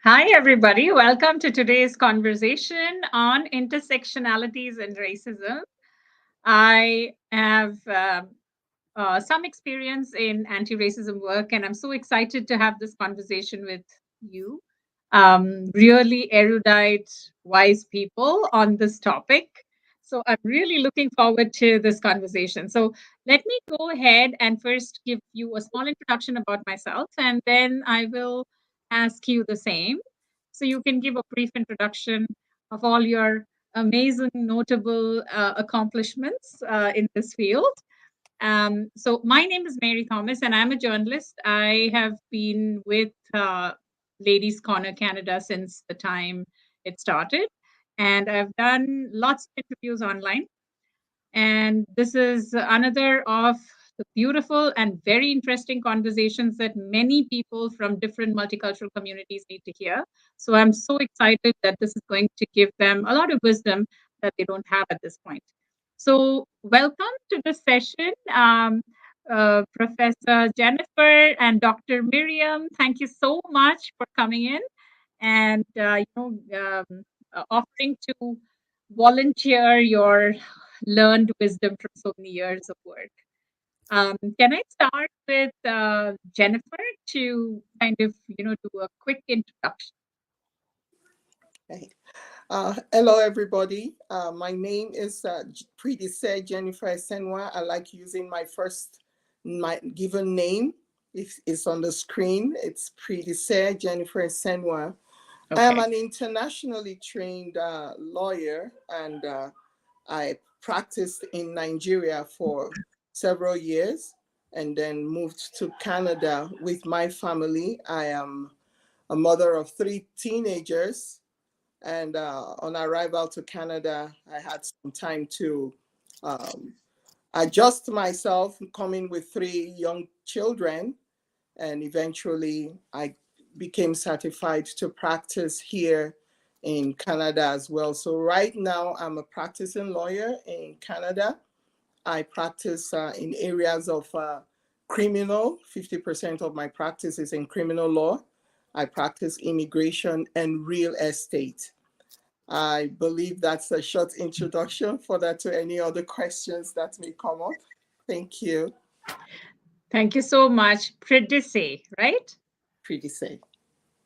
Hi, everybody. Welcome to today's conversation on intersectionalities and racism. I have some experience in anti racism work, and I'm so excited to have this conversation with you. Really erudite, wise people on this topic. So I'm really looking forward to this conversation. So let me go ahead and first give you a small introduction about myself, and then I will ask you the same. So you can give a brief introduction of all your amazing, notable accomplishments in this field. So my name is Mary Thomas, and I'm a journalist. I have been with Ladies Corner Canada since the time it started, and I've done lots of interviews online. And this is another of the beautiful and very interesting conversations that many people from different multicultural communities need to hear. So I'm so excited that this is going to give them a lot of wisdom that they don't have at this point. So, welcome to the session, Professor Jennifer and Dr. Miriam. Thank you so much for coming in and offering to volunteer your learned wisdom from so many years of work. Can I start with Jennifer to kind of do a quick introduction? Okay. Hello, everybody. My name is Predise Jennifer Esenwa. I like using my given name. It's on the screen. It's Predise Jennifer Esenwa. Okay. I am an internationally trained lawyer, and I practiced in Nigeria for several years and then moved to Canada with my family. I am a mother of 3 teenagers. And on arrival to Canada, I had some time to adjust myself, coming with 3 young children. And eventually, I became certified to practice here in Canada as well. So right now, I'm a practicing lawyer in Canada. I practice in areas of criminal. 50% of my practice is in criminal law. I practice immigration and real estate. I believe that's a short introduction for that to any other questions that may come up. Thank you. Thank you so much, Predise, right? Predise.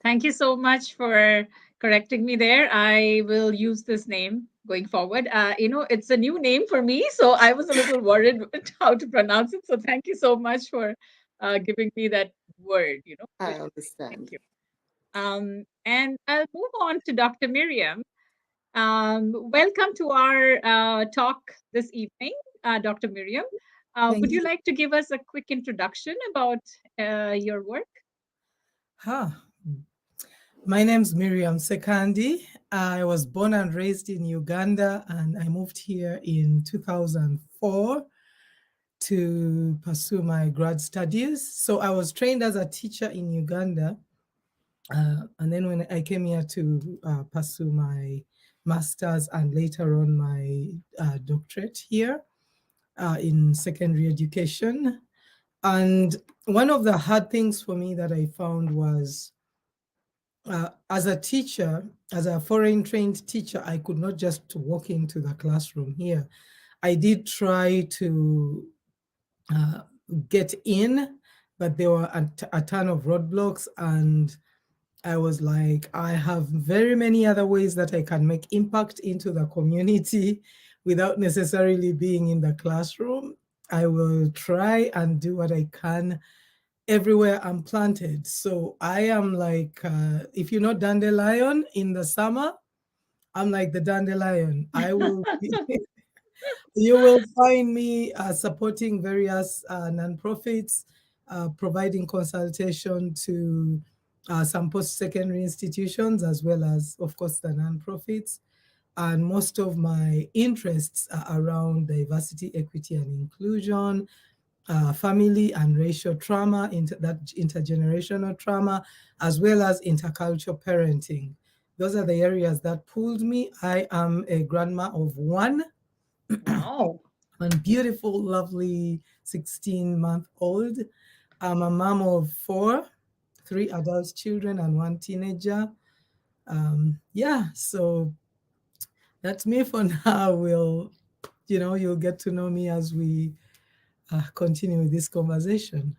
Thank you so much for correcting me there. I will use this name going forward. It's a new name for me, so I was a little worried how to pronounce it. So thank you so much for giving me that word. I Thank understand. you. And I'll move on to Dr. Miriam. Welcome to our talk this evening, Dr. Miriam. Would Thank you you. like to give us a quick introduction about your work? Huh. My name's Miriam Sekandi. I was born and raised in Uganda, and I moved here in 2004 to pursue my grad studies. So I was trained as a teacher in Uganda. And then when I came here to pursue my master's and later on my doctorate here in secondary education. And one of the hard things for me that I found was as a teacher, as a foreign trained teacher, I could not just walk into the classroom here. I did try to get in, but there were a ton of roadblocks, and I was like, I have very many other ways that I can make impact into the community without necessarily being in the classroom. I will try and do what I can everywhere I'm planted. So I am like, if you know dandelion in the summer, I'm like the dandelion. I will you will find me supporting various nonprofits, providing consultation to some post-secondary institutions, as well as, of course, the nonprofits. And most of my interests are around diversity, equity, and inclusion, family and racial trauma, that intergenerational trauma, as well as intercultural parenting. Those are the areas that pulled me. I am a grandma of 1. Wow. One beautiful, lovely 16-month-old. I'm a mom of 4, 3 adult children and 1 teenager. Yeah, so that's me for now. You'll get to know me as we continue with this conversation.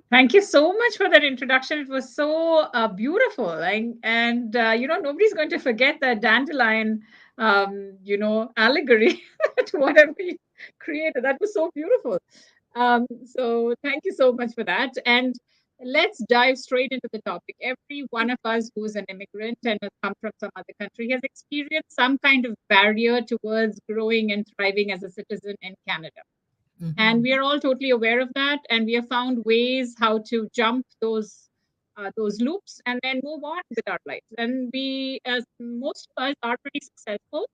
Thank you so much for that introduction. It was so beautiful, nobody's going to forget that dandelion, allegory to whatever you created. That was so beautiful. So thank you so much for that. And let's dive straight into the topic. Every one of us who's an immigrant and has come from some other country has experienced some kind of barrier towards growing and thriving as a citizen in Canada. And Mhm. we are all totally aware of that, and we have found ways how to jump those loops and then move on with our lives. And we, as most of us, are pretty successful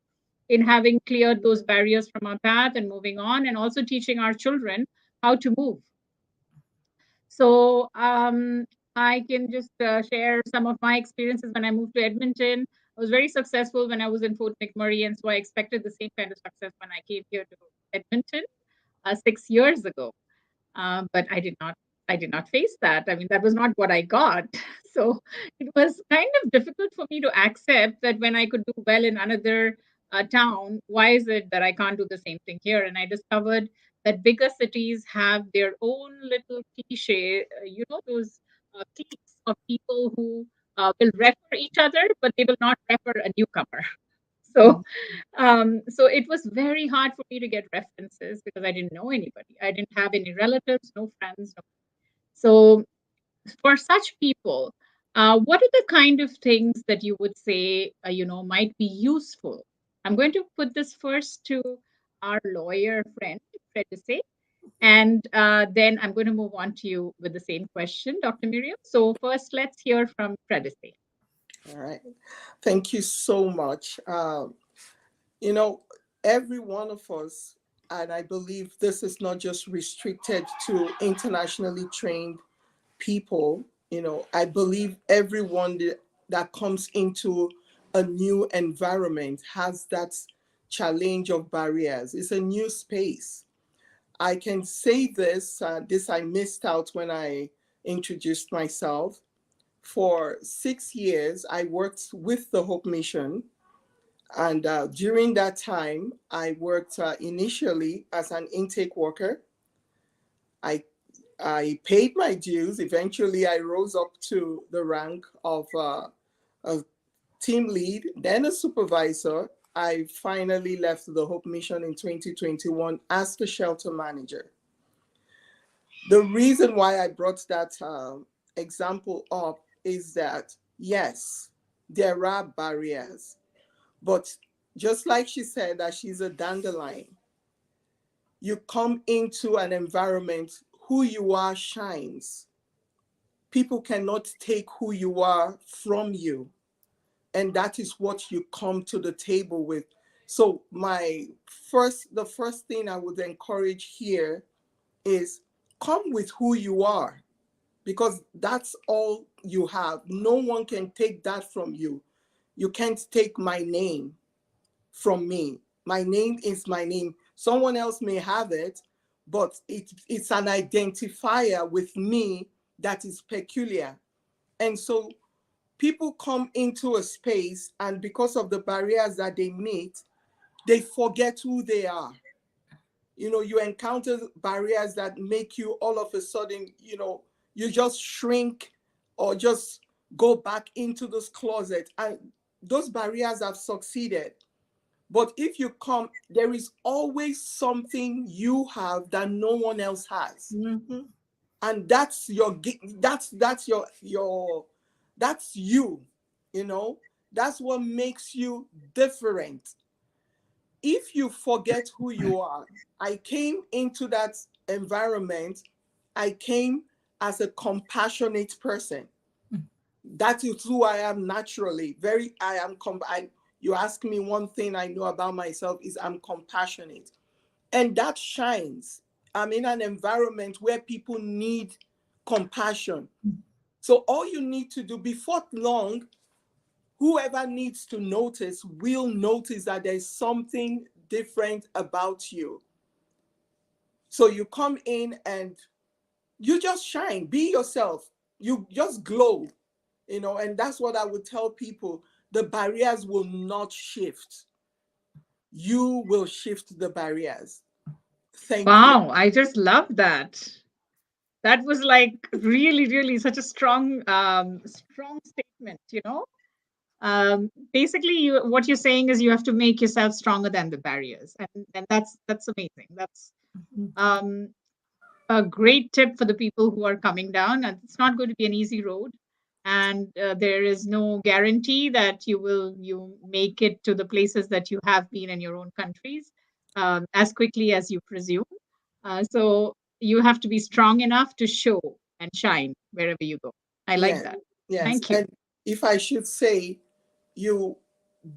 in having cleared those barriers from our path and moving on, and also teaching our children how to move. So I can just share some of my experiences when I moved to Edmonton. I was very successful when I was in Fort McMurray, and so I expected the same kind of success when I came here to Edmonton 6 years ago. But I did not face that. I mean, that was not what I got. So it was kind of difficult for me to accept that when I could do well in another town, why is it that I can't do the same thing here? And I discovered that bigger cities have their own little cliche, those cliques of people who will refer each other, but they will not refer a newcomer. So, Mhm. so it was very hard for me to get references because I didn't know anybody. I didn't have any relatives, no friends. No. So, for such people, what are the kind of things that you would say, might be useful? I'm going to put this first to our lawyer friend, Predise, and then I'm going to move on to you with the same question, Dr. Miriam. So, first, let's hear from Predise. All right. Thank you so much. You know, every one of us, and I believe this is not just restricted to internationally trained people, I believe everyone that comes into a new environment has that challenge of barriers. It's a new space. I can say this I missed out when I introduced myself. For 6 years, I worked with the Hope Mission. And during that time, I worked initially as an intake worker. I, I paid my dues. Eventually, I rose up to the rank of a team lead, then a supervisor. I finally left the Hope Mission in 2021 as the shelter manager. The reason why I brought that example up is that, yes, there are barriers, but just like she said that she's a dandelion, you come into an environment, who you are shines. People cannot take who you are from you. And that is what you come to the table with. So the first thing I would encourage here is come with who you are, because that's all you have. No one can take that from you. You can't take my name from me. My name is my name. Someone else may have it, but it's an identifier with me that is peculiar. And so people come into a space, and because of the barriers that they meet, they forget who they are. You encounter barriers that make you all of a sudden, you just shrink or just go back into this closet. And those barriers have succeeded. But if you come, there is always something you have that no one else has. Mhm. And that's that's you, you know. That's what makes you different. If you forget who you are, I came into that environment, I came as a compassionate person. That is who I am naturally. You ask me one thing I know about myself is I'm compassionate. And that shines. I'm in an environment where people need compassion. So all you need to do before long, whoever needs to notice will notice that there's something different about you. So you come in and you just shine, be yourself. You just glow, and that's what I would tell people. the barriers will not shift. You will shift the barriers. Thank you. Wow, I just love that. That was like really, really such a strong statement, you know. Basically, what you're saying is you have to make yourself stronger than the barriers, and that's amazing. That's Mhm. um, a great tip for the people who are coming down. And it's not going to be an easy road, and there is no guarantee that you make it to the places that you have been in your own countries as quickly as you presume. So you have to be strong enough to show and shine wherever you go. I like Yes, that. yes. Thank you. And if I should say, you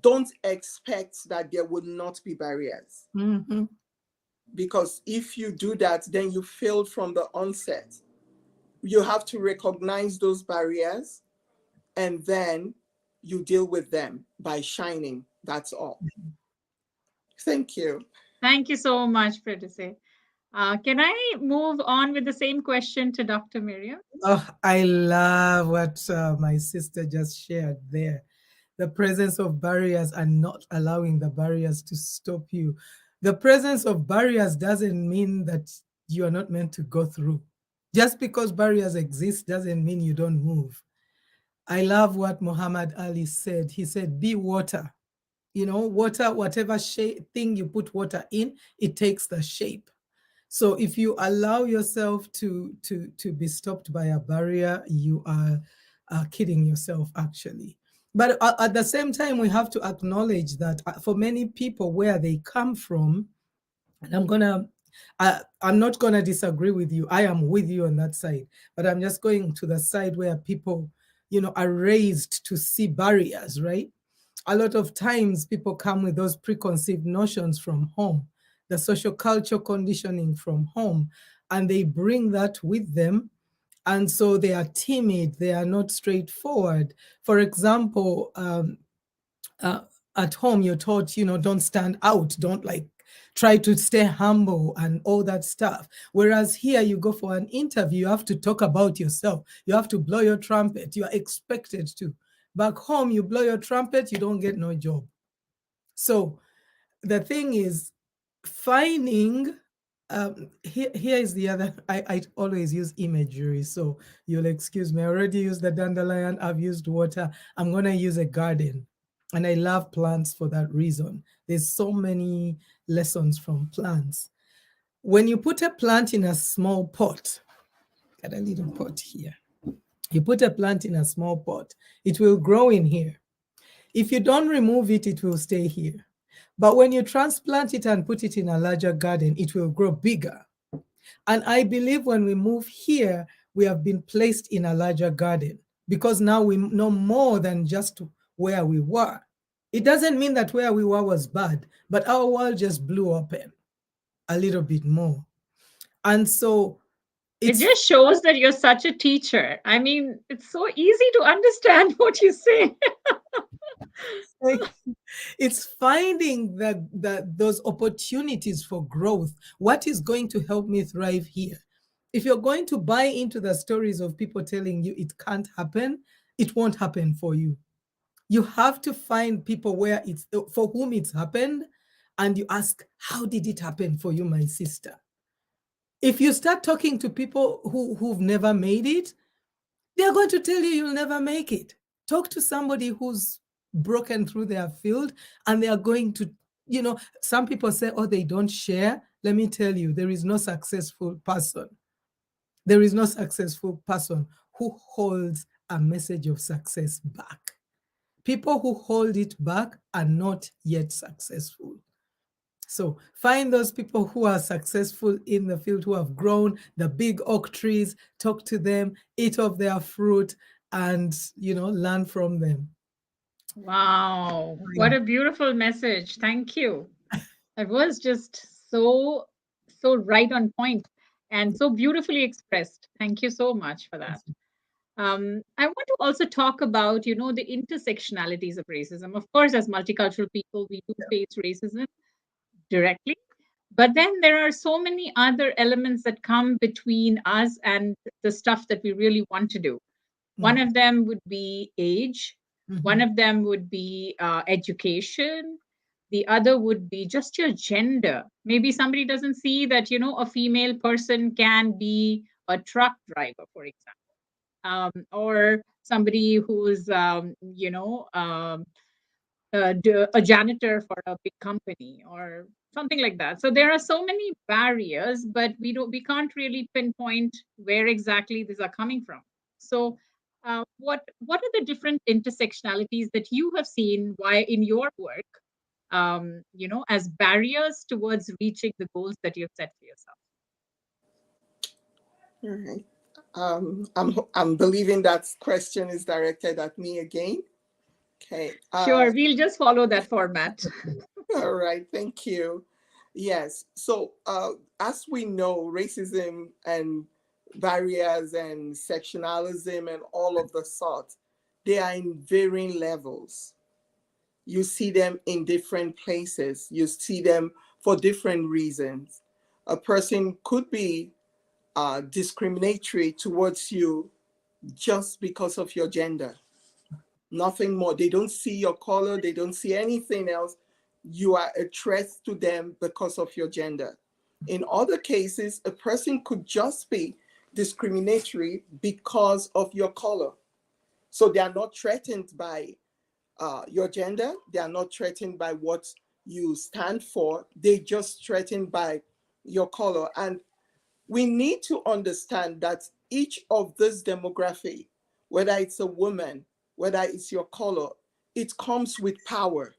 don't expect that there would not be barriers, Mhm. because if you do that, then you failed from the onset. You have to recognize those barriers, and then you deal with them by shining. That's all. Thank you. Thank you so much, Predise. Can I move on with the same question to Dr. Miriam? Oh, I love what my sister just shared there. The presence of barriers and not allowing the barriers to stop you. The presence of barriers doesn't mean that you are not meant to go through. Just because barriers exist doesn't mean you don't move. I love what Muhammad Ali said. He said, be water. You know, water, whatever shape thing you put water in, it takes the shape. So if you allow yourself to be stopped by a barrier, you are kidding yourself, actually. But at the same time, we have to acknowledge that for many people, where they come from, and I'm not gonna disagree with you. I am with you on that side, but I'm just going to the side where people, are raised to see barriers, right? A lot of times people come with those preconceived notions from home, the social culture conditioning from home, and they bring that with them. And so they are timid, they are not straightforward. For example, uh, at home, you're taught, don't stand out, don't like try to stay humble and all that stuff. Whereas here, you go for an interview, you have to talk about yourself, you have to blow your trumpet, you are expected to. Back home, you blow your trumpet, you don't get no job. So the thing is, finding here is the other. I always use imagery, so you'll excuse me. I already used the dandelion, I've used water, I'm going to use a garden. And I love plants for that reason. There's so many lessons from plants. When you put a plant in a small pot, got a little pot here, you put a plant in a small pot, it will grow in here. If you don't remove it, it will stay here. But when you transplant it and put it in a larger garden, it will grow bigger. And I believe when we move here, we have been placed in a larger garden, because now we know more than just where we were. It doesn't mean that where we were was bad, but our world just blew open a little bit more. And so It it's just shows that you're such a teacher. I mean, it's so easy to understand what you say. it's finding those opportunities for growth. What is going to help me thrive here? If you're going to buy into the stories of people telling you it can't happen, it won't happen for you. You have to find people where it's for whom it's happened, and you ask, how did it happen for you, my sister? If you start talking to people who've never made it, they're going to tell you you'll never make it. Talk to somebody who's broken through their field, and they are going to, some people say, oh, they don't share. Let me tell you, there is no successful person. There is no successful person who holds a message of success back. People who hold it back are not yet successful. So find those people who are successful in the field, who have grown the big oak trees, talk to them, eat of their fruit, and, learn from them. Wow, what a beautiful message. Thank you. It was just so right on point and so beautifully expressed. Thank you so much for that. I want to also talk about, the intersectionalities of racism. Of course, as multicultural people, we do face racism directly, but then there are so many other elements that come between us and the stuff that we really want to do. One of them would be age. One of them would be education. The other would be just your gender. Maybe somebody doesn't see that, a female person can be a truck driver, for example, or somebody who's, a janitor for a big company or something like that. So there are so many barriers, but we can't really pinpoint where exactly these are coming from. So what are the different intersectionalities that you have seen why in your work, as barriers towards reaching the goals that you've set for yourself? All right. I'm believing that question is directed at me again. Okay. Sure, we'll just follow that format. All right. Thank you. Yes. So, as we know, racism and barriers and sectionalism and all of the sort, they are in varying levels. You see them in different places. You see them for different reasons. A person could be discriminatory towards you just because of your gender. Nothing more. They don't see your color, they don't see anything else. You are a threat to them because of your gender. In other cases, a person could just be discriminatory because of your color. So they are not threatened by your gender, they are not threatened by what you stand for, they just threatened by your color. And we need to understand that each of this demography, whether it's a woman, whether it's your color, it comes with power.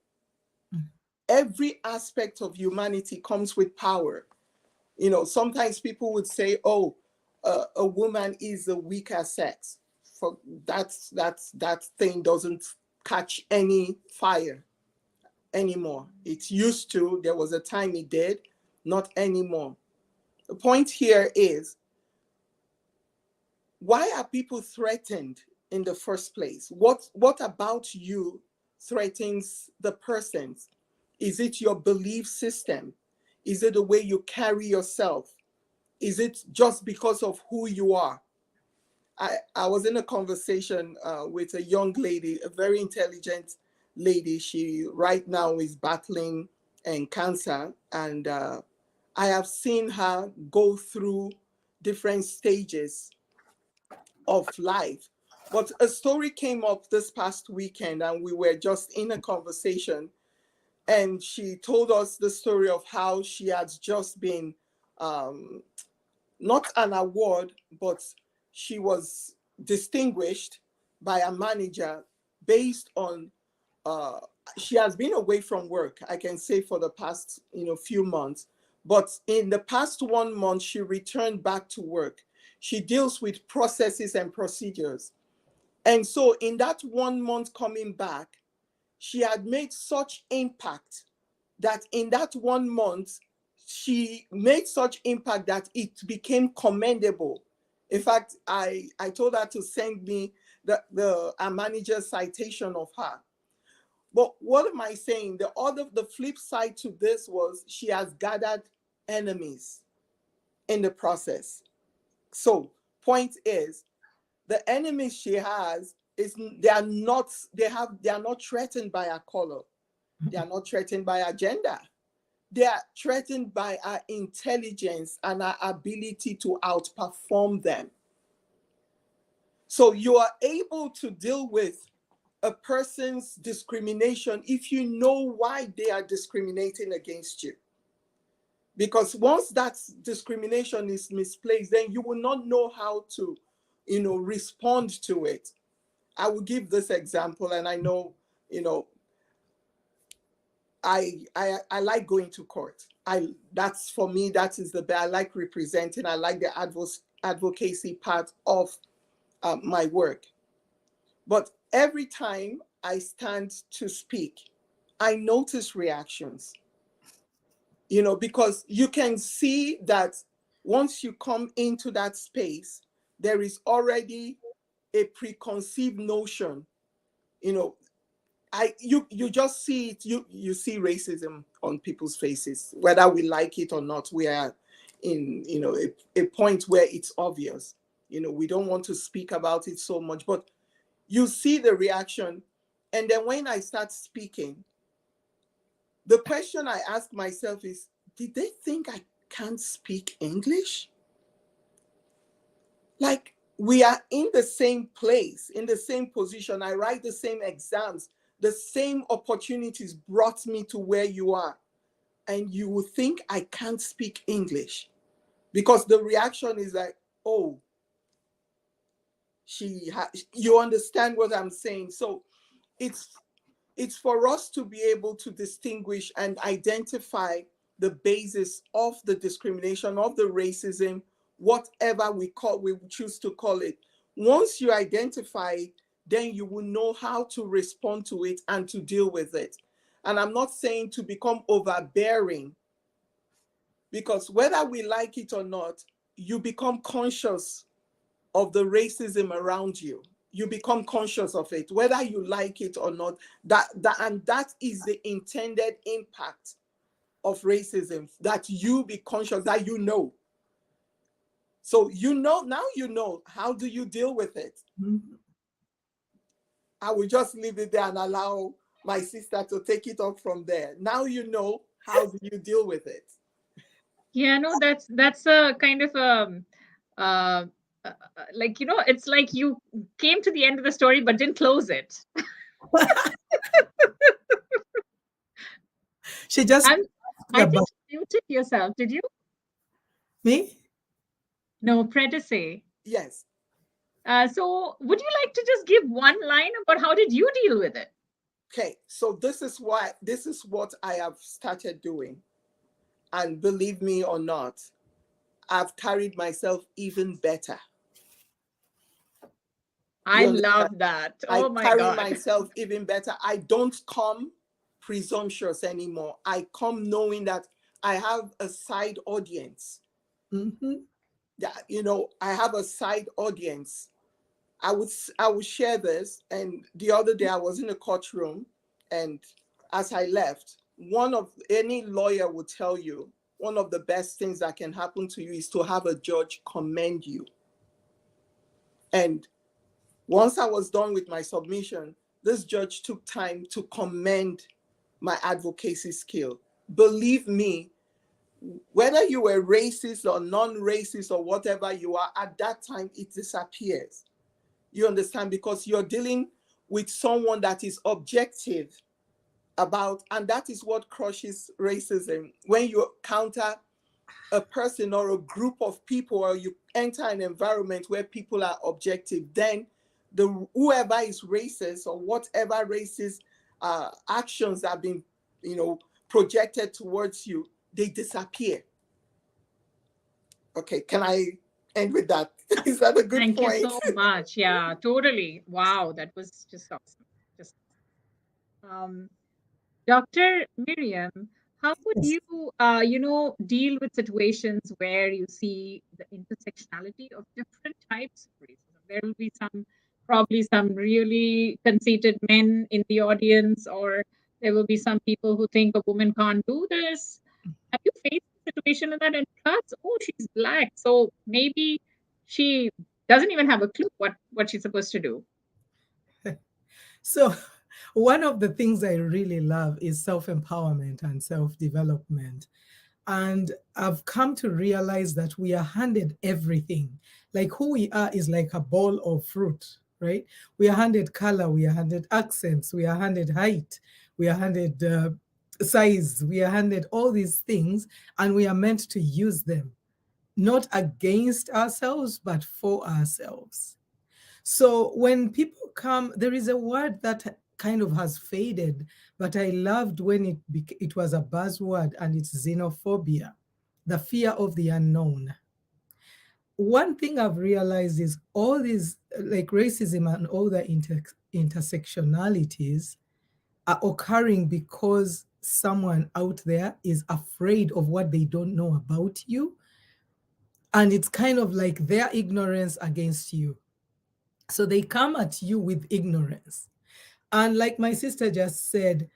Every aspect of humanity comes with power. Sometimes people would say, oh, a woman is a weaker sex. For that thing doesn't catch any fire anymore. It used to, there was a time it did, not anymore. The point here is, why are people threatened in the first place? What about you threatens the persons? Is it your belief system? Is it the way you carry yourself? Is it just because of who you are? I was in a conversation with a young lady, a very intelligent lady. She right now is battling cancer, and I have seen her go through different stages of life. But a story came up this past weekend, and we were just in a conversation, and she told us the story of how she had just been, not an award, but she was distinguished by a manager based on, uh, she has been away from work, I can say, for the past few months. But in the past 1 month, she returned back to work. She deals with processes and procedures. And so in that 1 month coming back, she had made such impact that in that 1 month, she made such impact that it became commendable. In fact, I told her to send me a manager's citation of her. But what am I saying? The flip side to this was she has gathered enemies in the process. So point is, the enemies she has they are not threatened by her color. They are not threatened by her gender. They are threatened by our intelligence and our ability to outperform them. So you are able to deal with a person's discrimination if you know why they are discriminating against you. Because once that discrimination is misplaced, then you will not know how to, respond to it. I will give this example, and I know, I like going to court. That's for me, that is the best. I like representing. I like the advocacy part of my work. But every time I stand to speak, I notice reactions. Because you can see that once you come into that space, there is already a preconceived notion. You just see it. You see racism on people's faces, whether we like it or not. We are in a point where it's obvious. We don't want to speak about it so much, but you see the reaction, And then when I start speaking, the question I ask myself is, did they think I can't speak English? Like, we are in the same place, in the same position. I write the same exams. The same opportunities brought me to where you are. And you will think I can't speak English, because the reaction is like, oh, you understand what I'm saying? So it's for us to be able to distinguish and identify the basis of the discrimination, of the racism, whatever we choose to call it. Once you identify it, then you will know how to respond to it and to deal with it. And I'm not saying to become overbearing, because whether we like it or not, you become conscious of the racism around you. You become conscious of it, whether you like it or not. And that is the intended impact of racism, that you be conscious, that you know. So now you know. How do you deal with it? Mm-hmm. I will just leave it there and allow my sister to take it up from there. Now you know, how do you deal with it? Yeah, no, that's a kind of uh, like, it's like you came to the end of the story but didn't close it. She just I'm, asked I think about you muted yourself. Did you? me. No, Predise. Yes. So would you like to just give one line about how did you deal with it? Okay, so this is what I have started doing. And believe me or not, I've carried myself even better. I You understand? love that. I Oh my carry God. myself even better. I don't come presumptuous anymore. I come knowing that I have a side audience. Mm-hmm. That, I have a side audience. I would share this. And the other day I was in a courtroom, and as I left, any lawyer would tell you, one of the best things that can happen to you is to have a judge commend you. And once I was done with my submission, this judge took time to commend my advocacy skill. Believe me, whether you were racist or non-racist or whatever you are, at that time, it disappears. You understand? Because you're dealing with someone that is objective and that is what crushes racism. When you counter a person or a group of people, or you enter an environment where people are objective, then whoever is racist or whatever racist actions have been projected towards you, they disappear. Okay, can I end with that? Is that a good Thank you point? so much. Yeah, totally. Wow, that was just awesome. Just Dr. Miriam, how would Yes. you, deal with situations where you see the intersectionality of different types of racism? There will be probably some really conceited men in the audience, or there will be some people who think a woman can't do this. Have you faced a situation like that? And plus, oh, she's black, so maybe she doesn't even have a clue what she's supposed to do. So, one of the things I really love is self-empowerment and self-development. And I've come to realize that we are handed everything. Like, who we are is like a bowl of fruit, right? We are handed color, we are handed accents, we are handed height, we are handed size, we are handed all these things, and we are meant to use them, not against ourselves, but for ourselves. So when people come, there is a word that kind of has faded, but I loved when it was a buzzword, and it's xenophobia, the fear of the unknown. One thing I've realized is all these, like racism and all the intersectionalities, are occurring because someone out there is afraid of what they don't know about you. And it's kind of like their ignorance against you. So they come at you with ignorance. And like my sister just said,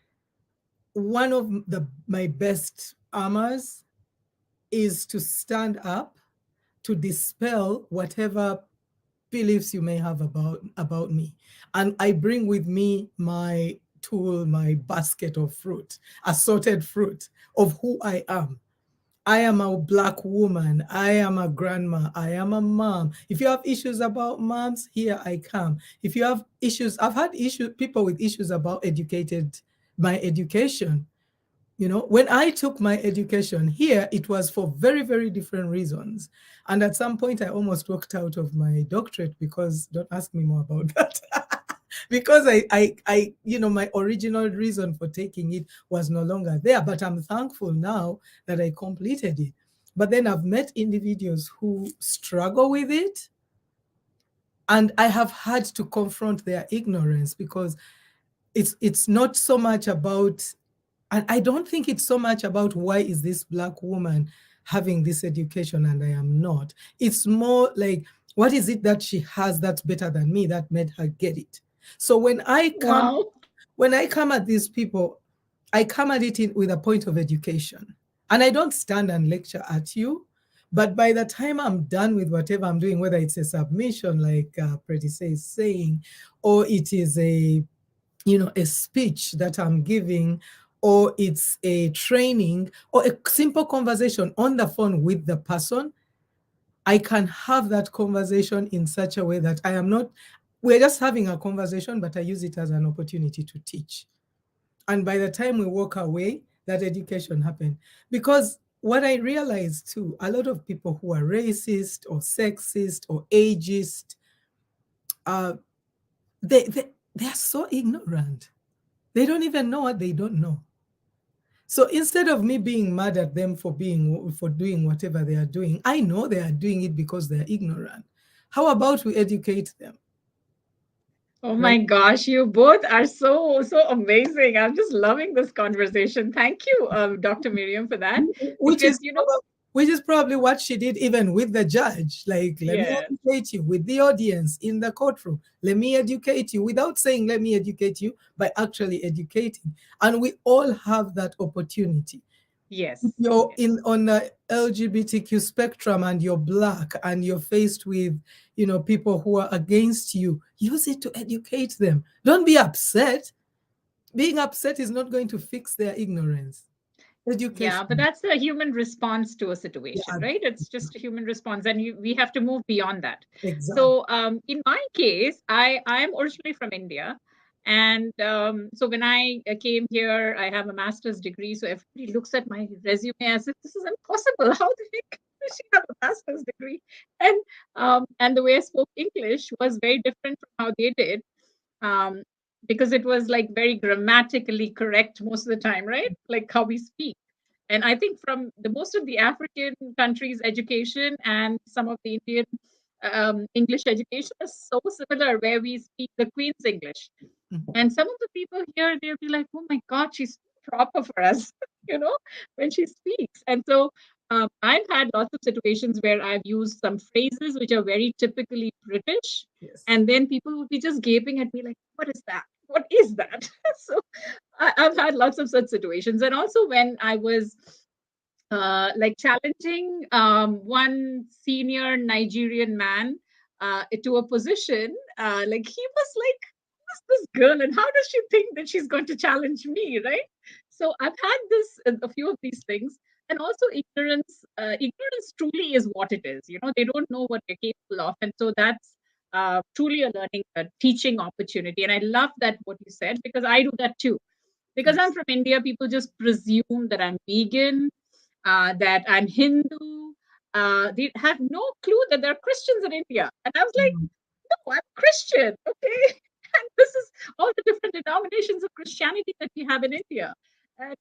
one of my best armors is to stand up, to dispel whatever beliefs you may have about me. And I bring with me my tool, my basket of fruit, assorted fruit of who I am. I am a Black woman. I am a grandma. I am a mom. If you have issues about moms, here I come. If you have issues, I've had issues, people with issues about my education. You know, when I took my education here, it was for very, very different reasons. And at some point, I almost walked out of my doctorate because, don't ask me more about that. Because my original reason for taking it was no longer there. But I'm thankful now that I completed it. But then I've met individuals who struggle with it. And I have had to confront their ignorance because it's not so much about, and I don't think it's so much about why is this Black woman having this education and I am not. It's more like, what is it that she has that's better than me that made her get it? So when I Wow. come at these people, I come at it with a point of education. And I don't stand and lecture at you. But by the time I'm done with whatever I'm doing, whether it's a submission like Predise is saying, or it is a speech that I'm giving, or it's a training, or a simple conversation on the phone with the person, I can have that conversation in such a way that we're just having a conversation, but I use it as an opportunity to teach. And by the time we walk away, that education happened. Because what I realized too, a lot of people who are racist or sexist or ageist, uh, they're so ignorant. They don't even know what they don't know. So instead of me being mad at them for doing whatever they are doing, I know they are doing it because they're ignorant. How about we educate them, Oh my right? gosh, you both are so amazing. I'm just loving this conversation. Thank you, Dr. Miriam, for that. Which Because, is which is probably what she did even with the judge. Like, let me yes, educate you with the audience in the courtroom. Let me educate you without saying, let me educate you, by actually educating. And we all have that opportunity. yes, You're yes. in on the LGBTQ spectrum and you're Black and you're faced with, people who are against you, use it to educate them. Don't be upset. Being upset is not going to fix their ignorance. Yeah, but Education. that's a human response to a situation, Yeah, right? It's just a human response, and we have to move beyond that. exactly. So, in my case, I am originally from India, and so when I came here, I have a master's degree. So everybody looks at my resume as if this is impossible. How the heck does she have a master's degree? And the way I spoke English was very different from how they did, um, because it was like very grammatically correct most of the time, right? Like how we speak. And I think from the most of the African countries' education and some of the Indian English education is so similar, where we speak the Queen's English. Mhm. And some of the people here, they'll be like, oh my God, she's proper for us, you know, when she speaks. And so I've had lots of situations where I've used some phrases which are very typically British. Yes. And then people would be just gaping at me like, what is that? What is that? So I've had lots of such situations. And also when I was like challenging one senior Nigerian man to a position. Like he was like, who's this girl and how does she think that she's going to challenge me, right? So I've had this, a few of these things. And also ignorance, ignorance truly is what it is. You know, they don't know what they're capable of. And so that's truly a learning, a teaching opportunity. And I love that what you said, because I do that too. Because I'm Yes. from India, people just presume that I'm vegan, that I'm Hindu. They have no clue that there are Christians in India. And I was like, Mhm. no, I'm Christian, okay? And this is all the different denominations of Christianity that we have in India. And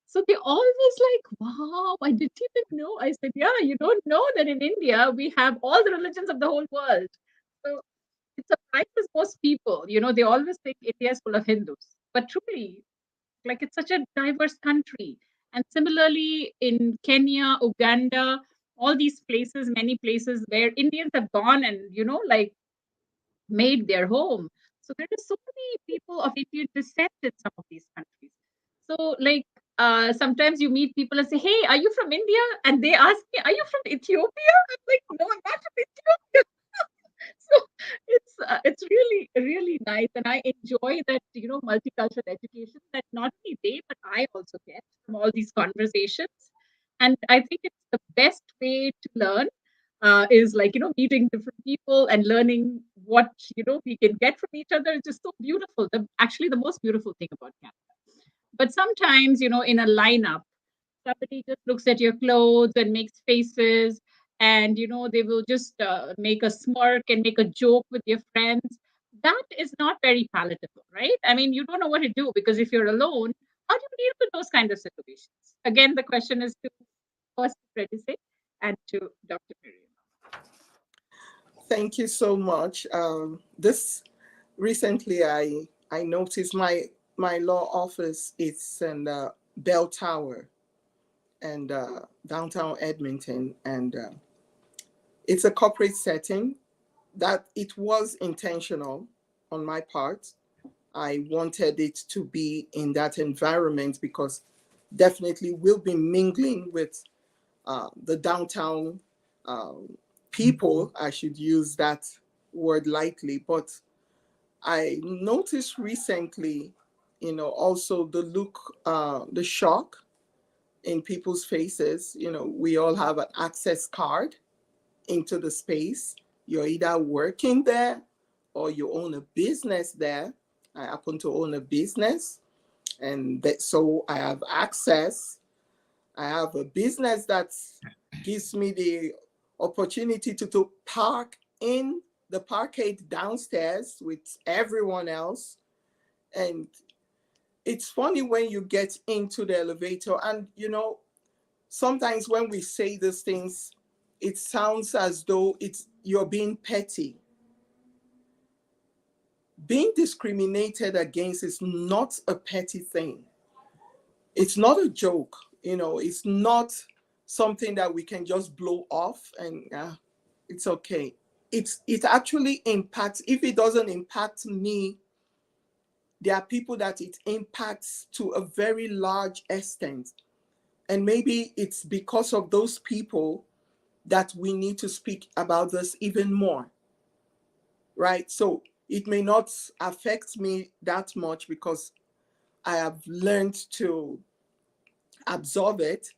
so they always like, wow, I didn't even know. I said, yeah, you don't know that in India we have all the religions of the whole world. So it surprises most people. You know, they always think India is full of Hindus. But truly, like it's such a diverse country. And similarly, in Kenya, Uganda, all these places, many places where Indians have gone and, you know, like made their home. So there are so many people of Indian descent in some of these countries. So, like, sometimes you meet people and say, hey, are you from India? And they ask me, are you from Ethiopia? I'm like, no, I'm not from Ethiopia. So it's really really nice, and I enjoy that multicultural education that not only they but I also get from all these conversations. And I think it's the best way to learn, is like meeting different people and learning what we can get from each other. It's just so beautiful. Actually, the most beautiful thing about Canada. But sometimes, in a lineup, somebody just looks at your clothes and makes faces, and they will just make a smirk and make a joke with your friends. That is not very palatable, right? I mean, you don't know what to do, because if you're alone, how do you deal with those kind of situations? Again, the question is to first Predise and to Dr. Miriam. Thank you so much. This recently, I noticed my law office is in the Bell Tower and downtown Edmonton, and it's a corporate setting that it was intentional on my part. I wanted it to be in that environment because definitely we'll be mingling with the downtown people. I should use that word lightly, but I noticed recently, also the look, the shock in people's faces. We all have an access card into the space. You're either working there or you own a business there. I happen to own a business, and so I have access. I have a business that gives me the opportunity to park in the parkade downstairs with everyone else. And it's funny when you get into the elevator, and sometimes when we say these things, it sounds as though you're being petty. Being discriminated against is not a petty thing. It's not a joke. It's not something that we can just blow off and it's okay. It actually impacts. If it doesn't impact me, there are people that it impacts to a very large extent. And maybe it's because of those people that we need to speak about this even more, right? So it may not affect me that much because I have learned to absorb it.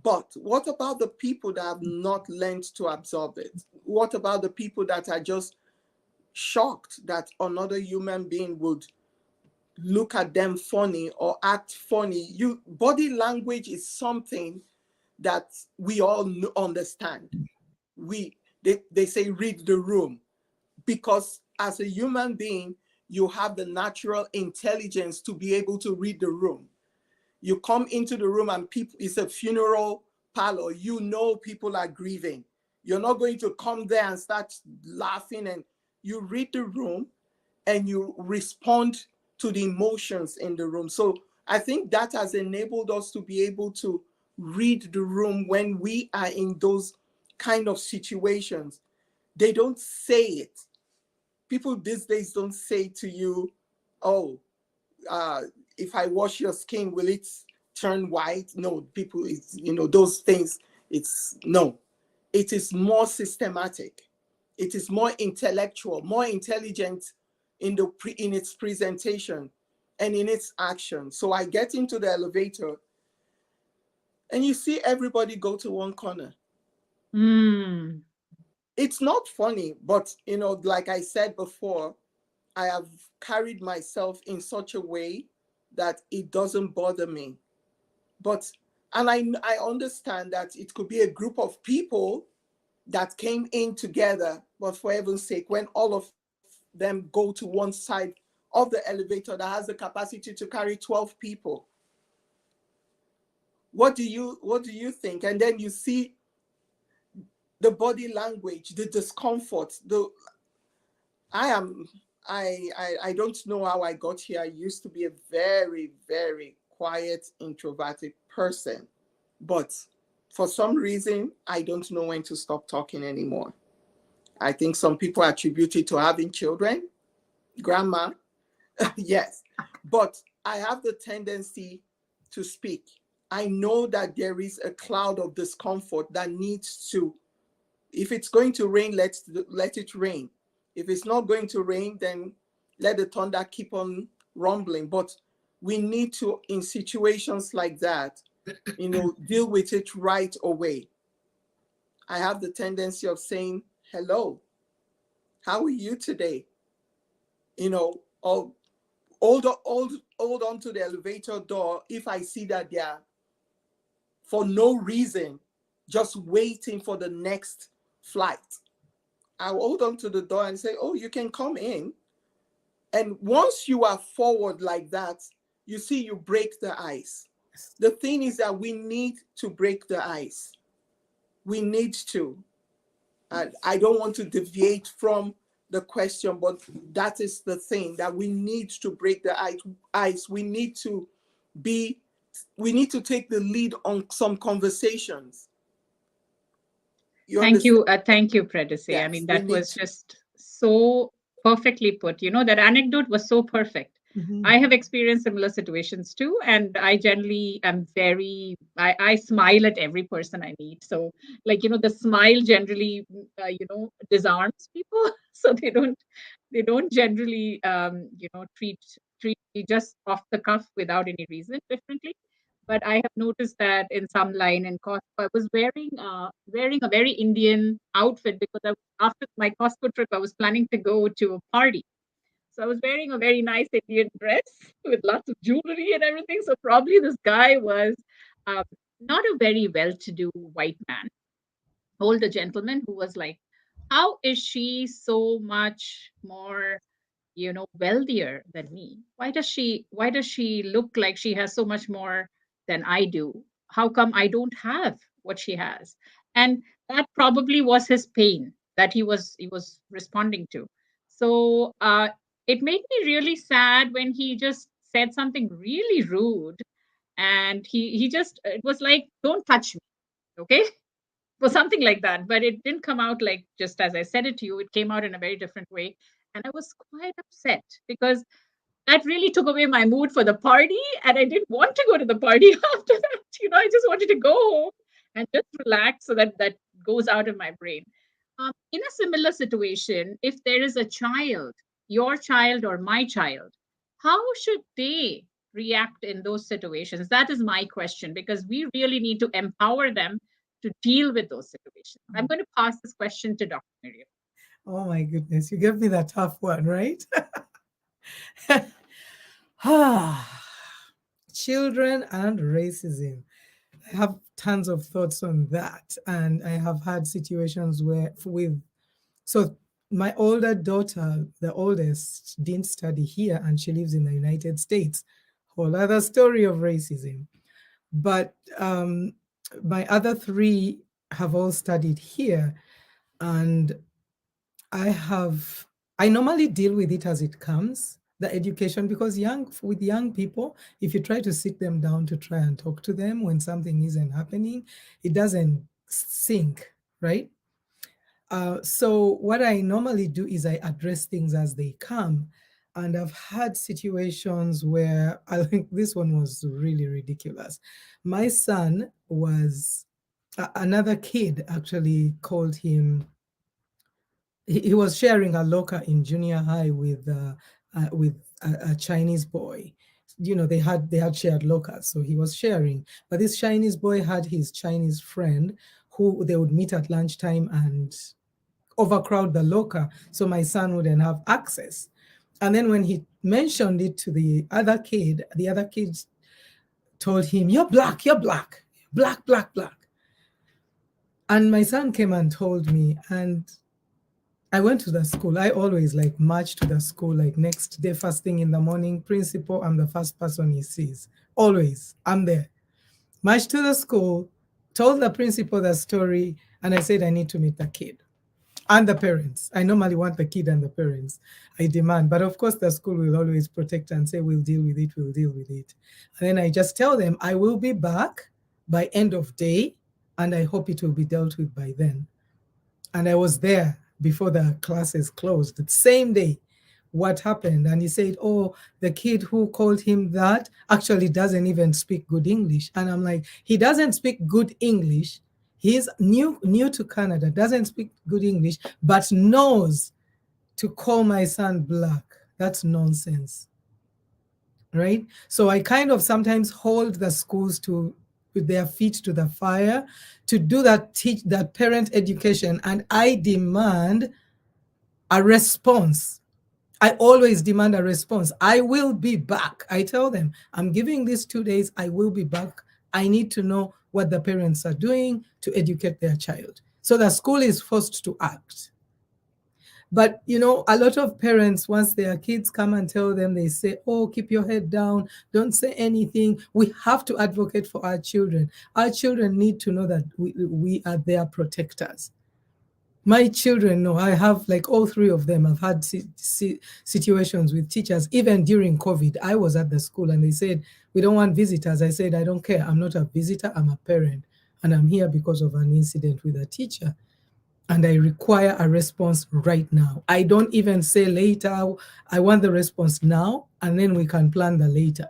But what about the people that have not learned to absorb it? What about the people that are just shocked that another human being would look at them funny or act funny? Body language is something that we all understand. They say read the room, because as a human being, you have the natural intelligence to be able to read the room. You come into the room and people, it's a funeral parlor. People are grieving. You're not going to come there and start laughing, and you read the room and you respond to the emotions in the room. So I think that has enabled us to be able to read the room when we are in those kind of situations. They don't say it. People these days don't say to you, oh, if I wash your skin, will it turn white? No, people, those things, it's no. It is more systematic. It is more intellectual, more intelligent in its presentation and in its action. So I get into the elevator and you see everybody go to one corner. Mm. It's not funny, but like I said before, I have carried myself in such a way that it doesn't bother me. And I understand that it could be a group of people that came in together, but for heaven's sake, when all of them go to one side of the elevator that has the capacity to carry 12 people, what do you think? And then you see the body language, the discomfort, I don't know how I got here. I used to be a very, very quiet, introverted person. But for some reason, I don't know when to stop talking anymore. I think some people attribute it to having children, grandma, yes. But I have the tendency to speak. I know that there is a cloud of discomfort that needs to, if it's going to rain, let it rain. If it's not going to rain, then let the thunder keep on rumbling. But we need to, in situations like that, deal with it right away. I have the tendency of saying, hello, how are you today? Or hold on to the elevator door if I see that they are, for no reason, just waiting for the next flight. I'll hold on to the door and say, oh, you can come in. And once you are forward like that, you see, you break the ice. The thing is that we need to break the ice. We need to. And I don't want to deviate from the question, but that is the thing, that we need to break the ice. We need to take the lead on some conversations. Thank you, Predise. Yes, I mean, that was just so perfectly put. That anecdote was so perfect. Mhm. I have experienced similar situations too, and I generally am I smile at every person I meet. So, the smile generally, disarms people, so they don't generally, treat me just off the cuff without any reason differently. But I have noticed that in some line in Costco, I was wearing a very Indian outfit because after my Costco trip, I was planning to go to a party. So I was wearing a very nice Indian dress with lots of jewelry and everything. So probably this guy was um, not a very well-to-do white man, older gentleman who was like, "How is she so much more, wealthier than me? Why does she look like she has so much more than I do? How come I don't have what she has?" And that probably was his pain that he was responding to. So it made me really sad when he just said something really rude, and he just, it was like, "Don't touch me," okay? For something like that. But it didn't come out like just as I said it to you. It came out in a very different way. And I was quite upset because that really took away my mood for the party. And I didn't want to go to the party after that. I just wanted to go home and just relax so that that goes out of my brain. In a similar situation, if there is a child, your child or my child, how should they react in those situations? That is my question, because we really need to empower them to deal with those situations. I'm going to pass this question to Dr. Miriam. Oh my goodness, you gave me that tough one, right? Children and racism. I have tons of thoughts on that. And I have had situations so my older daughter, the oldest, didn't study here and she lives in the United States. Whole other story of racism. But my other three have all studied here. And I normally deal with it as it comes, the education, because with young people, if you try to sit them down to try and talk to them when something isn't happening, it doesn't sink, right? So what I normally do is I address things as they come. And I've had situations where I think this one was really ridiculous. My son another kid actually called him, he was sharing a locker in junior high with a Chinese boy. They had shared lockers, so he was sharing. But this Chinese boy had his Chinese friend who they would meet at lunchtime and overcrowd the locker, so my son wouldn't have access. And then when he mentioned it to the other kid told him, "You're black, black, black, black." And my son came and told me, and I went to the school. I always march to the school, next day, first thing in the morning. Principal, I'm the first person he sees. Always, I'm there. March to the school, told the principal the story, and I said I need to meet the kid and the parents. I normally want the kid and the parents. I demand, but of course the school will always protect and say, we'll deal with it. And then I just tell them I will be back by end of day, and I hope it will be dealt with by then. And I was there before the classes closed, the same day. What happened? And he said, "Oh, the kid who called him that actually doesn't even speak good English." And I'm like, he doesn't speak good English. He's new to Canada, doesn't speak good English, but knows to call my son black. That's nonsense, right? So I kind of sometimes hold the schools to with their feet to the fire to do that, teach that parent education, and I demand a response. I always demand a response. I will be back. I tell them, I'm giving these 2 days, I will be back. I need to know what the parents are doing to educate their child. So the school is forced to act. But you know, a lot of parents, once their kids come and tell them, they say, oh, keep your head down, don't say anything. We have to advocate for our children. Our children need to know that we are their protectors. My children know, I have like all three of them. I've had situations with teachers, even during COVID. I was at the school and they said, we don't want visitors. I said, I don't care. I'm not a visitor, I'm a parent. And I'm here because of an incident with a teacher. And I require a response right now. I don't even say later. I want the response now, and then we can plan the later.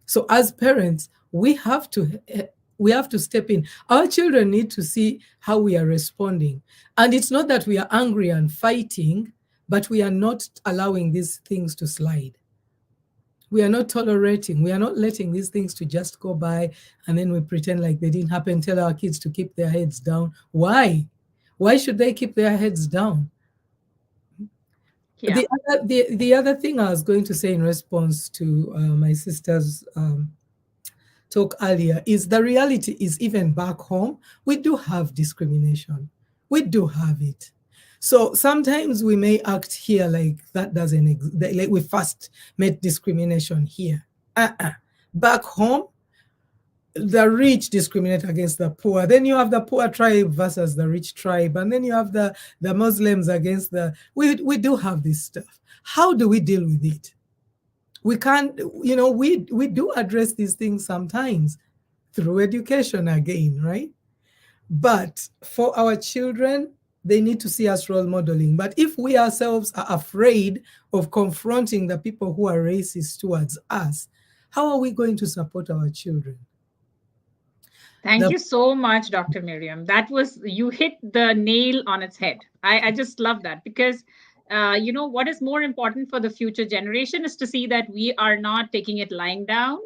So as parents, we have to step in. Our children need to see how we are responding. And it's not that we are angry and fighting, but we are not allowing these things to slide. We are not tolerating, we are not letting these things to just go by and then we pretend like they didn't happen, tell our kids to keep their heads down. Why? Why should they keep their heads down? Yeah. The other thing I was going to say in response to my sister's talk earlier is the reality is even back home, we do have discrimination. We do have it. So sometimes we may act here like that doesn't exist, like we first met discrimination here. Back home, the rich discriminate against the poor. Then you have the poor tribe versus the rich tribe. And then you have the Muslims against we do have this stuff. How do we deal with it? We can't, you know, we do address these things sometimes through education again, right? But for our children, they need to see us role modeling. But if we ourselves are afraid of confronting the people who are racist towards us, how are we going to support our children? Thank you so much, Dr. Miriam. You hit the nail on its head. I just love that because, what is more important for the future generation is to see that we are not taking it lying down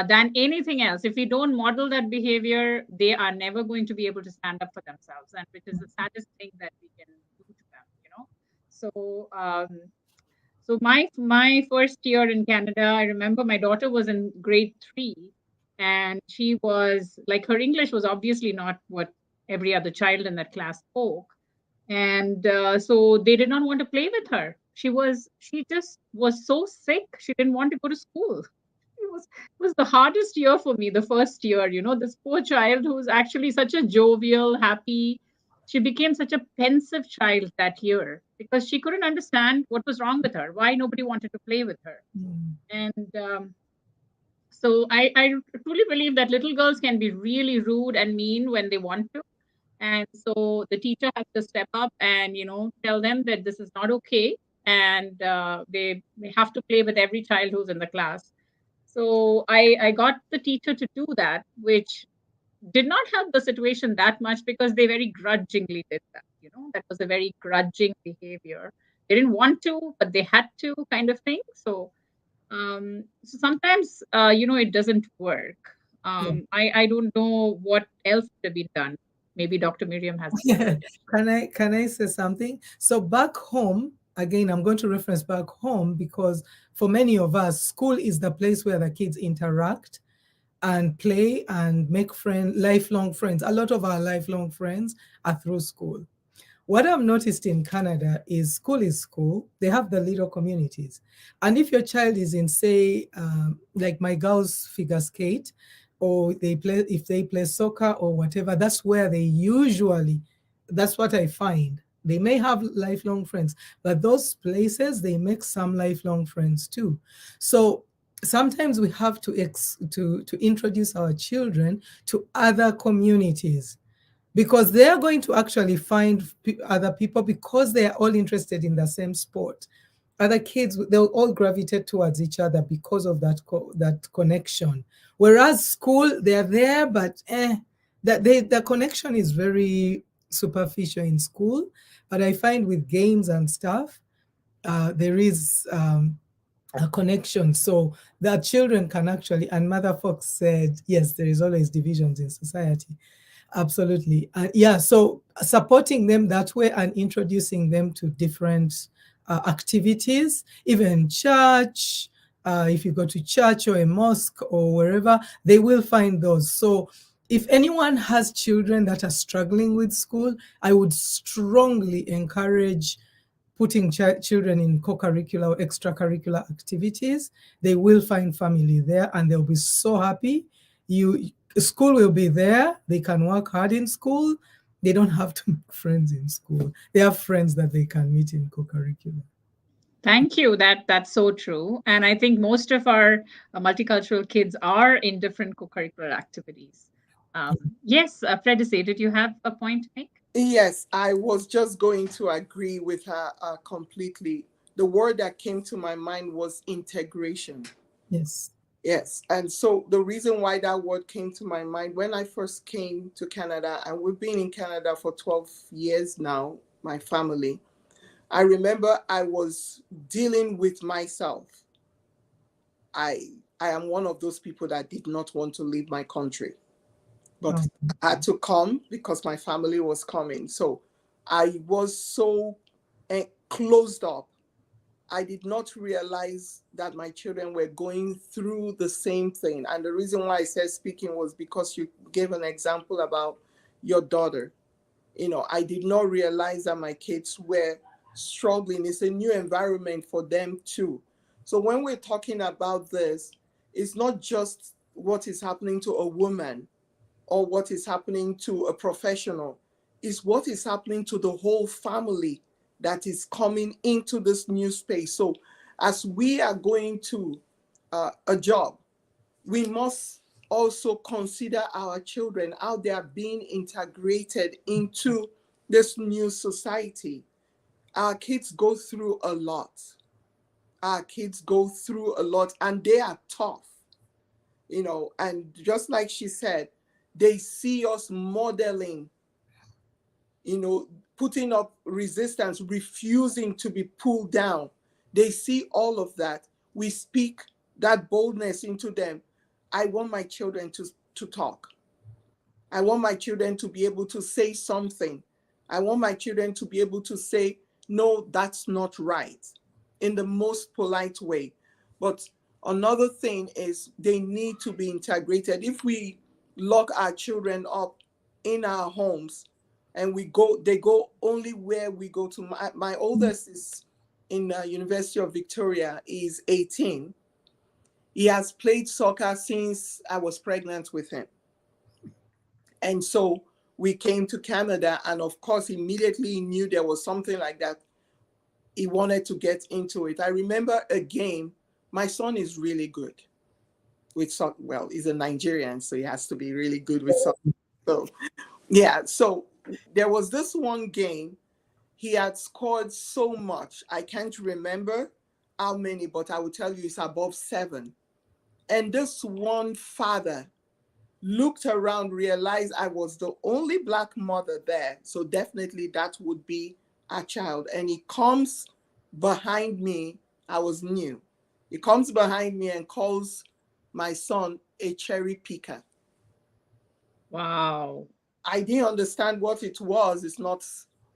than anything else. If we don't model that behavior, they are never going to be able to stand up for themselves, and which is the saddest thing that we can do to them, So my first year in Canada, I remember my daughter was in grade 3, and she was like, her English was obviously not what every other child in that class spoke, and so they did not want to play with her. She just was so sick. She didn't want to go to school. It was the hardest year for me, the first year. This poor child who was actually such a jovial, happy. She became such a pensive child that year because she couldn't understand what was wrong with her, why nobody wanted to play with her. And so I truly believe that little girls can be really rude and mean when they want to. And so the teacher has to step up and, tell them that this is not okay. And they have to play with every child who's in the class. So I got the teacher to do that, which did not help the situation that much because they very grudgingly did that. That was a very grudging behavior. They didn't want to, but they had to, kind of thing. So sometimes, it doesn't work. I don't know what else could have been done. Maybe Dr. Miriam has. Can I say something? So back home, again, I'm going to reference back home because for many of us, school is the place where the kids interact and play and make lifelong friends. A lot of our lifelong friends are through school. What I've noticed in Canada is school. They have the little communities. And if your child is in, say, like my girls figure skate, or if they play soccer or whatever, that's where that's what I find. They may have lifelong friends, but those places, they make some lifelong friends too. So sometimes we have to introduce our children to other communities, because they're going to actually find other people because they are all interested in the same sport. Other kids, they'll all gravitate towards each other because of that connection. Whereas school, they're there, but the connection is very superficial in school, but I find with games and stuff, there is a connection so that children can actually, and Mother Fox said, yes, there is always divisions in society. Absolutely. Yeah, so supporting them that way and introducing them to different activities, even church, if you go to church or a mosque or wherever, they will find those. So if anyone has children that are struggling with school, I would strongly encourage putting children in co-curricular or extracurricular activities. They will find family there and they'll be so happy. School will be there. They can work hard in school. They don't have to make friends in school. They have friends that they can meet in co-curricular. Thank you. That's so true. And I think most of our multicultural kids are in different co-curricular activities. Yes, Predise, did you have a point to make? Yes, I was just going to agree with her completely. The word that came to my mind was integration. Yes. Yes. And so the reason why that word came to my mind, when I first came to Canada, and we've been in Canada for 12 years now, my family, I remember I was dealing with myself. I am one of those people that did not want to leave my country, but I had to come because my family was coming. So I was so closed up. I did not realize that my children were going through the same thing. And the reason why I said speaking was because you gave an example about your daughter. You know, I did not realize that my kids were struggling. It's a new environment for them too. So when we're talking about this, it's not just what is happening to a woman or what is happening to a professional. It's what is happening to the whole family that is coming into this new space. So as we are going to a job, we must also consider our children, how they are being integrated into this new society. Our kids go through a lot. Our kids go through a lot and they are tough, you know, and just like she said, they see us modeling, you know, putting up resistance, refusing to be pulled down. They see all of that. We speak that boldness into them. I want my children to talk. I want my children to be able to say something. I want my children to be able to say, no, that's not right, in the most polite way. But another thing is they need to be integrated. If we lock our children up in our homes and they go only where we go to. My oldest is in University of Victoria, is 18. He has played soccer since I was pregnant with him. And so we came to Canada, and of course, immediately knew there was something like that. He wanted to get into it. I remember a game. My son is really good with soccer. Well, he's a Nigerian, so he has to be really good with soccer. So, yeah. So there was this one game. He had scored so much. I can't remember how many, but I will tell you it's above 7. And this one father looked around, realized I was the only Black mother there. So definitely that would be a child. And he comes behind me. I was new. He comes behind me and calls my son a cherry picker. Wow. I didn't understand what it was. It's not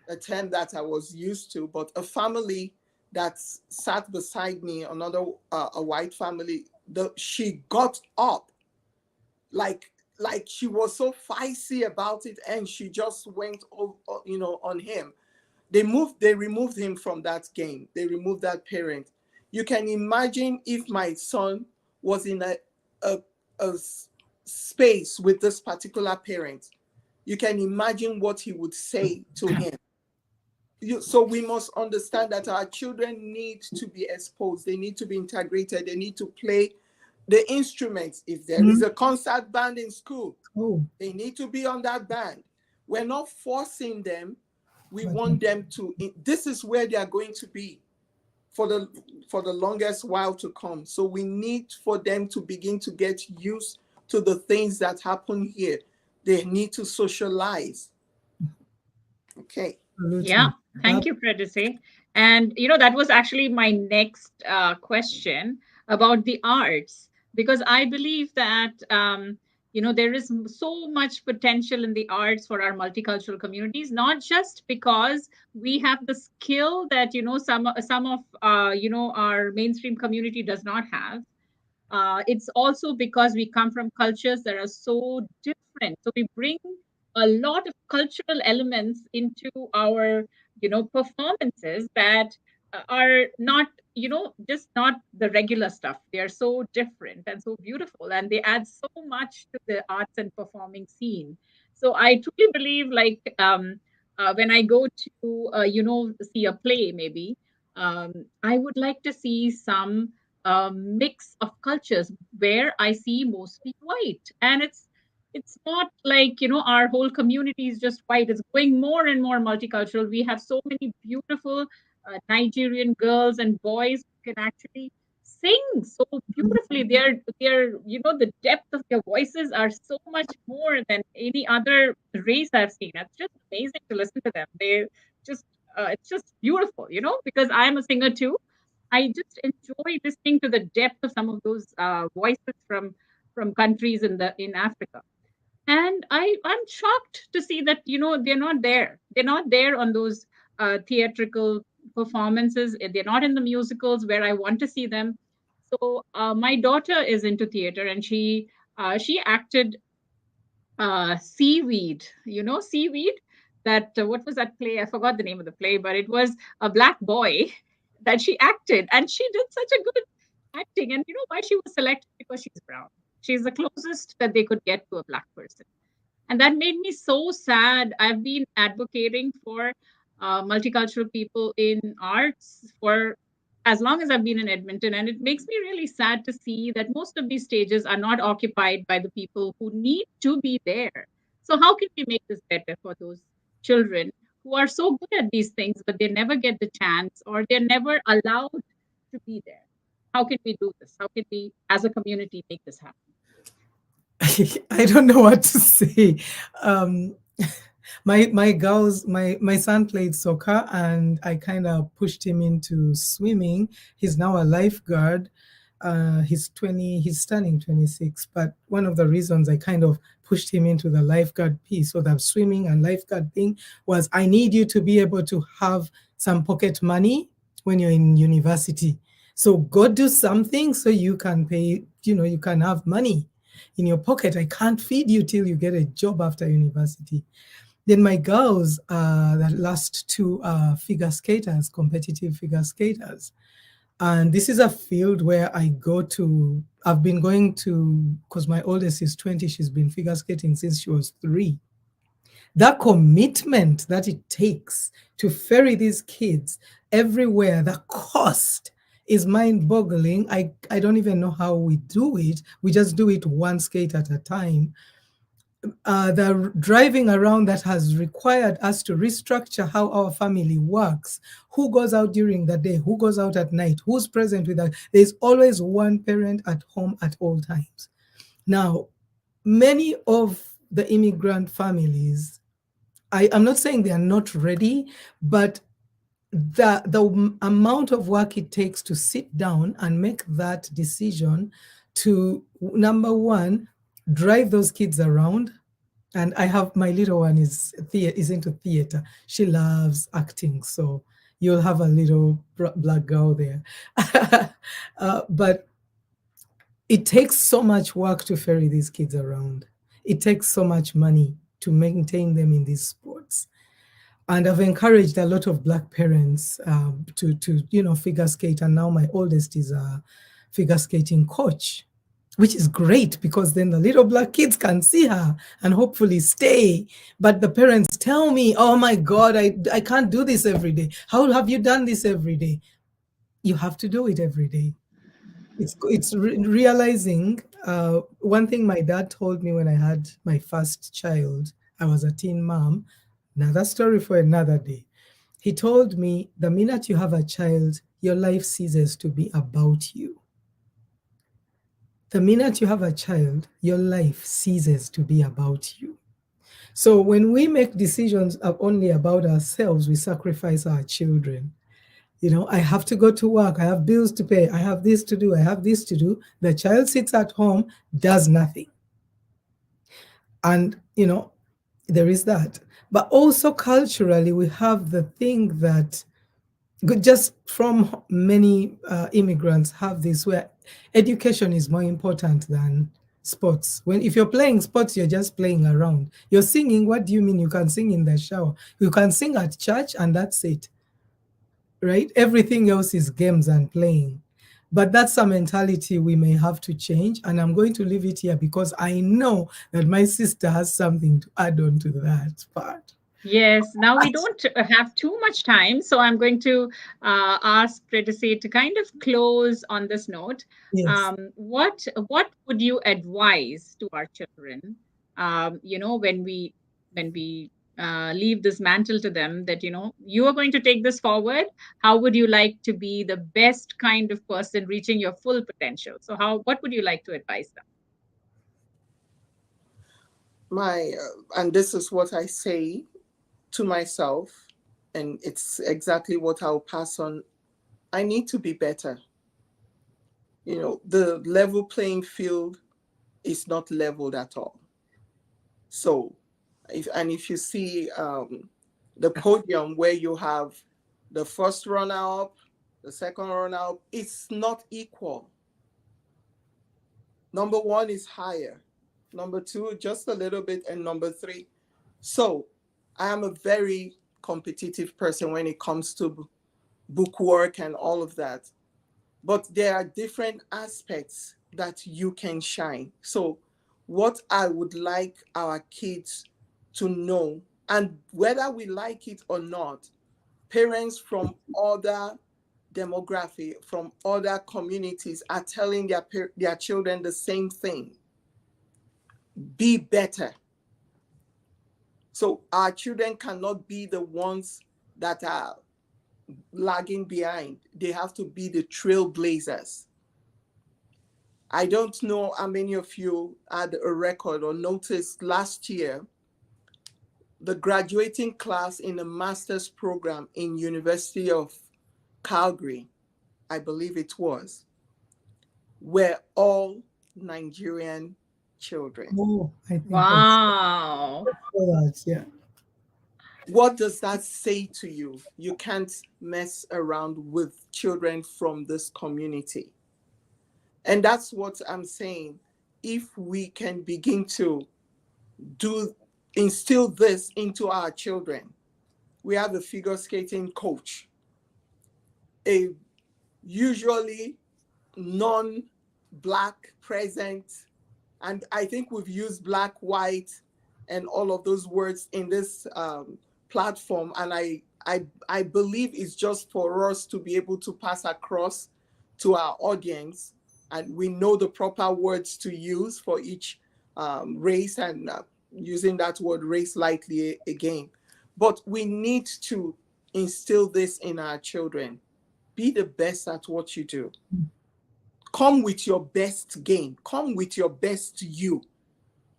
a term that I was used to, but a family that sat beside me, another a white family, she got up like she was so feisty about it, and she just went over, on him. They removed him from that game. They removed that parent. You can imagine if my son was in a space with this particular parent. You can imagine what he would say to him. So we must understand that our children need to be exposed. They need to be integrated. They need to play the instruments. If there is a concert band in school, they need to be on that band. We're not forcing them. We want them to. This is where they are going to be for the longest while to come. So we need for them to begin to get used to the things that happen here. They need to socialize. Okay. Yeah, Absolutely. thank you, Predise. And that was actually my next question about the arts, because I believe that there is so much potential in the arts for our multicultural communities, not just because we have the skill that some of our mainstream community does not have. It's also because we come from cultures that are so different. So we bring a lot of cultural elements into our, performances that are not, just not the regular stuff. They are so different and so beautiful, and they add so much to the arts and performing scene. So I truly believe, like, when I go to, see a play, maybe, I would like to see some mix of cultures where I see mostly white. And it's not like our whole community is just white. It's going more and more multicultural. We have so many beautiful Nigerian girls and boys who can actually sing so beautifully. They're the depth of their voices are so much more than any other race I've seen. It's just amazing to listen to them. They just it's just beautiful, because I'm a singer too. I just enjoy listening to the depth of some of those voices from countries in Africa. And I'm shocked to see that they're not there. They're not there on those theatrical performances. They're not in the musicals where I want to see them. So my daughter is into theater, and she acted Seaweed. Seaweed. That what was that play? I forgot the name of the play, but it was a black boy that she acted, and she did such a good acting. And you know why she was selected? Because she's brown. She's the closest that they could get to a black person, and that made me so sad. I've been advocating for multicultural people in arts for as long as I've been in Edmonton, and it makes me really sad to see that most of these stages are not occupied by the people who need to be there. So how can we make this better for those children who are so good at these things, but they never get the chance, or they're never allowed to be there? How can we do this? How can we, as a community, make this happen? I don't know what to say. Um, my son played soccer, and I kind of pushed him into swimming. He's now a lifeguard. He's turning 26. But one of the reasons I kind of pushed him into the lifeguard piece, so that swimming and lifeguard thing, was I need you to be able to have some pocket money when you're in university. So go do something so you can pay, you can have money in your pocket. I can't feed you till you get a job after university. Then my girls, the last two are figure skaters, competitive figure skaters. And this is a field where I've been going to, because my oldest is 20, she's been figure skating since she was 3. That commitment that it takes to ferry these kids everywhere, the cost is mind-boggling. I don't even know how we do it. We just do it one skate at a time. The driving around that has required us to restructure how our family works. Who goes out during the day? Who goes out at night? Who's present with us? There's always one parent at home at all times. Now, many of the immigrant families, I'm not saying they are not ready, but the amount of work it takes to sit down and make that decision to, number one, drive those kids around. And I have, my little one is into theater. She loves acting, so you'll have a little black girl there. But it takes so much work to ferry these kids around. It takes so much money to maintain them in these sports. And I've encouraged a lot of Black parents to figure skate. And now my oldest is a figure skating coach, which is great, because then the little Black kids can see her and hopefully stay. But the parents tell me, oh my God, I can't do this every day. How have you done this every day? You have to do it every day. It's realizing, one thing my dad told me when I had my first child, I was a teen mom. Another story for another day. He told me, the minute you have a child, your life ceases to be about you. The minute you have a child, your life ceases to be about you. So when we make decisions only about ourselves, we sacrifice our children. I have to go to work, I have bills to pay, I have this to do, I have this to do. The child sits at home, does nothing. And, there is that. But also culturally, we have the thing that just from many immigrants have this, where education is more important than sports. If you're playing sports, you're just playing around. You're singing, what do you mean? You can sing in the shower. You can sing at church and that's it, right? Everything else is games and playing. But that's a mentality we may have to change. And I'm going to leave it here because I know that my sister has something to add on to that part. Yes, now we don't have too much time, so I'm going to ask Predise to kind of close on this note. Yes. What would you advise to our children? When we leave this mantle to them, that you are going to take this forward. How would you like to be the best kind of person, reaching your full potential? So, what would you like to advise them? And this is what I say to myself, and it's exactly what I'll pass on. I need to be better. The level playing field is not leveled at all. So, if you see the podium where you have the first runner up, the second runner up, it's not equal. Number one is higher. Number two, just a little bit, and number three. So I am a very competitive person when it comes to book work and all of that. But there are different aspects that you can shine. So what I would like our kids to know, and whether we like it or not, parents from other demography, from other communities are telling their children the same thing. Be better. So our children cannot be the ones that are lagging behind. They have to be the trailblazers. I don't know how many of you had a record or noticed last year, the graduating class in a master's program in University of Calgary, I believe it was, were all Nigerian children. Oh, I think Wow. that's yeah. What does that say to you? You can't mess around with children from this community. And that's what I'm saying. If we can begin to instill this into our children. We have a figure skating coach, a usually non-Black present, and I think we've used black, white, and all of those words in this platform, and I believe it's just for us to be able to pass across to our audience, and we know the proper words to use for each race, and using that word race lightly again. But we need to instill this in our children. Be the best at what you do. Come with your best game. Come with your best you.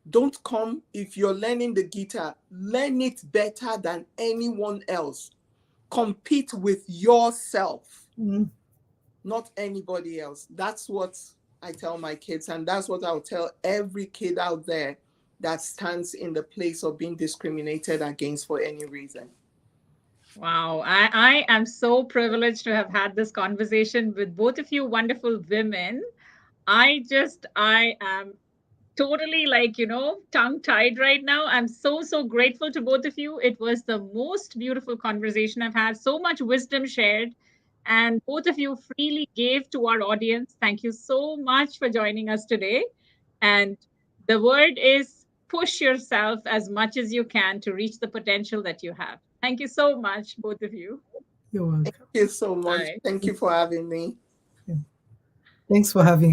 Don't come, if you're learning the guitar, learn it better than anyone else. Compete with yourself, not anybody else. That's what I tell my kids, and that's what I'll tell every kid out there that stands in the place of being discriminated against for any reason. Wow. I am so privileged to have had this conversation with both of you wonderful women. I am totally, tongue tied right now. I'm so grateful to both of you. It was the most beautiful conversation I've had, so much wisdom shared, and both of you freely gave to our audience. Thank you so much for joining us today. And the word is push yourself as much as you can to reach the potential that you have. Thank you so much, both of you. You're welcome. Thank you so much. Bye. Thank you for having me. Yeah. Thanks for having